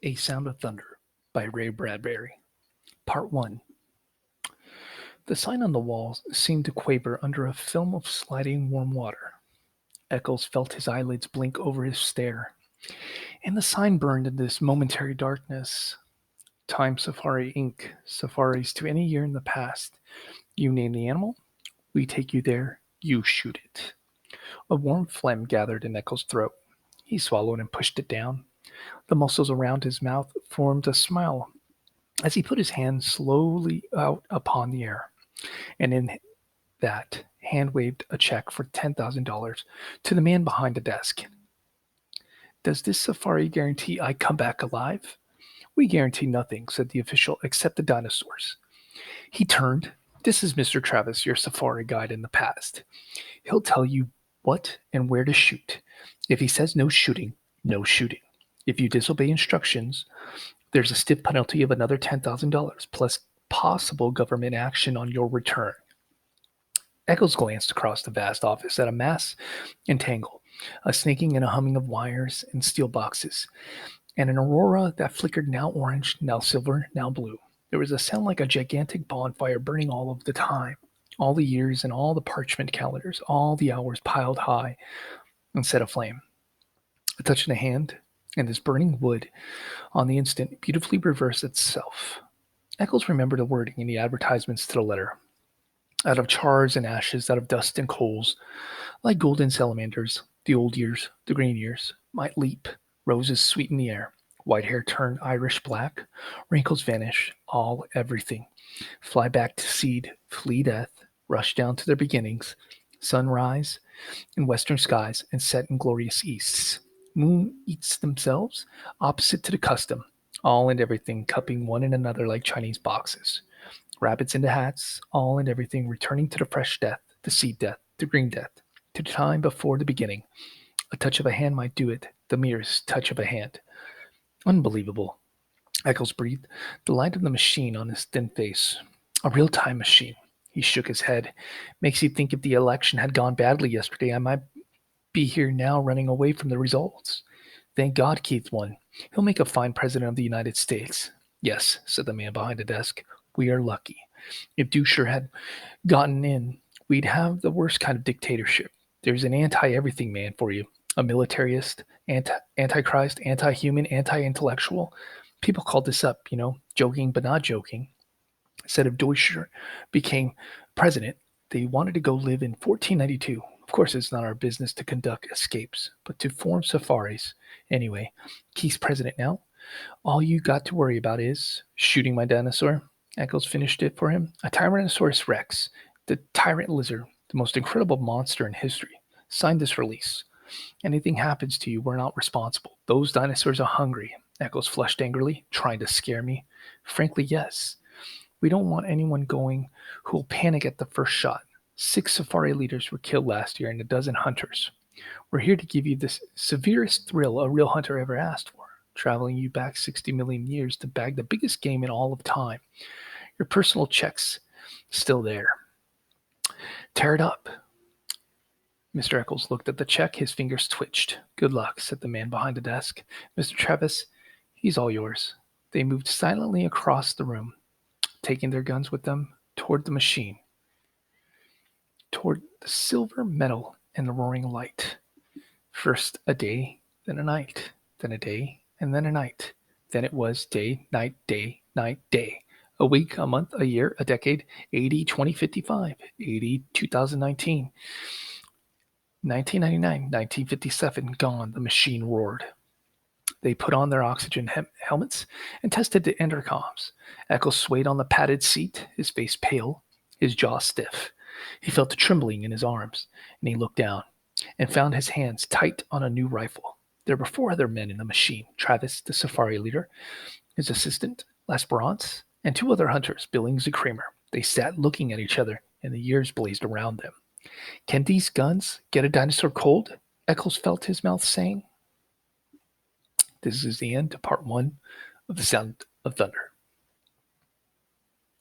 A Sound of Thunder by Bradbury. Part 1. The sign on the wall seemed to quaver under a film of sliding warm water. Eccles felt his eyelids blink over his stare, and the sign burned in this momentary darkness. Time Safari Inc. Safaris to any year in the past. You name the animal, we take you there, you shoot it. A warm phlegm gathered in Eccles' throat. He swallowed and pushed it down. The muscles around his mouth formed a smile as he put his hand slowly out upon the air, and in that hand waved a check for $10,000 to the man behind the desk. Does this safari guarantee I come back alive? We guarantee nothing, said the official, except the dinosaurs. He turned. This is Mr. Travis, your safari guide in the past. He'll tell you what and where to shoot. If he says no shooting, no shooting. If you disobey instructions, there's a stiff penalty of another $10,000 plus possible government action on your return. Eccles glanced across the vast office at a mass and tangle, a snaking and a humming of wires and steel boxes, and an aurora that flickered now orange, now silver, now blue. There was a sound like a gigantic bonfire burning all of the time, all the years and all the parchment calendars, all the hours piled high and set aflame. A touch in the hand, and this burning wood, on the instant, beautifully reversed itself. Eccles remembered the wording in the advertisements to the letter. Out of chars and ashes, out of dust and coals, like golden salamanders, the old years, the green years, might leap. Roses sweeten the air. White hair turned Irish black. Wrinkles vanish. All, everything. Fly back to seed, flee death, rush down to their beginnings. Sunrise in western skies and set in glorious easts. Moon eats themselves, opposite to the custom. All and everything cupping one and another like Chinese boxes. Rabbits into hats, all and everything returning to the fresh death, the seed death, the green death, to the time before the beginning. A touch of a hand might do it, the merest touch of a hand. Unbelievable. Eccles breathed, the light of the machine on his thin face. A real-time machine. He shook his head. Makes you think if the election had gone badly yesterday, I might be here now running away from the results. Thank God Keith won. He'll make a fine president of the United States. Yes, said the man behind the desk. We are lucky. If Dusher had gotten in, we'd have the worst kind of dictatorship. There's an anti-everything man for you. A militarist, antichrist, anti-human, anti-intellectual. People called this up, joking but not joking. Said if Dusher became president, they wanted to go live in 1492. Of course, it's not our business to conduct escapes, but to form safaris. Anyway, Keith's president now. All you got to worry about is shooting my dinosaur. Eccles finished it for him. A Tyrannosaurus Rex, the tyrant lizard, the most incredible monster in history. Signed this release. Anything happens to you, we're not responsible. Those dinosaurs are hungry. Eccles flushed angrily, trying to scare me. Frankly, yes. We don't want anyone going who will panic at the first shot. 6 safari leaders were killed last year and a dozen hunters. We're here to give you the severest thrill a real hunter ever asked for, traveling you back 60 million years to bag the biggest game in all of time. Your personal check's still there. Tear it up. Mr. Eccles looked at the check. His fingers twitched. Good luck, said the man behind the desk. Mr. Travis, he's all yours. They moved silently across the room, taking their guns with them toward the machine, toward the silver metal and the roaring light. First a day, then a night, then a day, and then a night. Then it was day, night, day. A week, a month, a year, a decade, 80, 2055, 80, 2019. 1999, 1957, gone, the machine roared. They put on their oxygen helmets and tested the intercoms. Eccles swayed on the padded seat, his face pale, his jaw stiff. He felt the trembling in his arms, and he looked down and found his hands tight on a new rifle. There were 4 other men in the machine, Travis, the safari leader, his assistant, L'Esperance, and 2 other hunters, Billings and Kramer. They sat looking at each other, and the years blazed around them. Can these guns get a dinosaur cold? Eccles felt his mouth saying. This is the end of part 1 of The Sound of Thunder.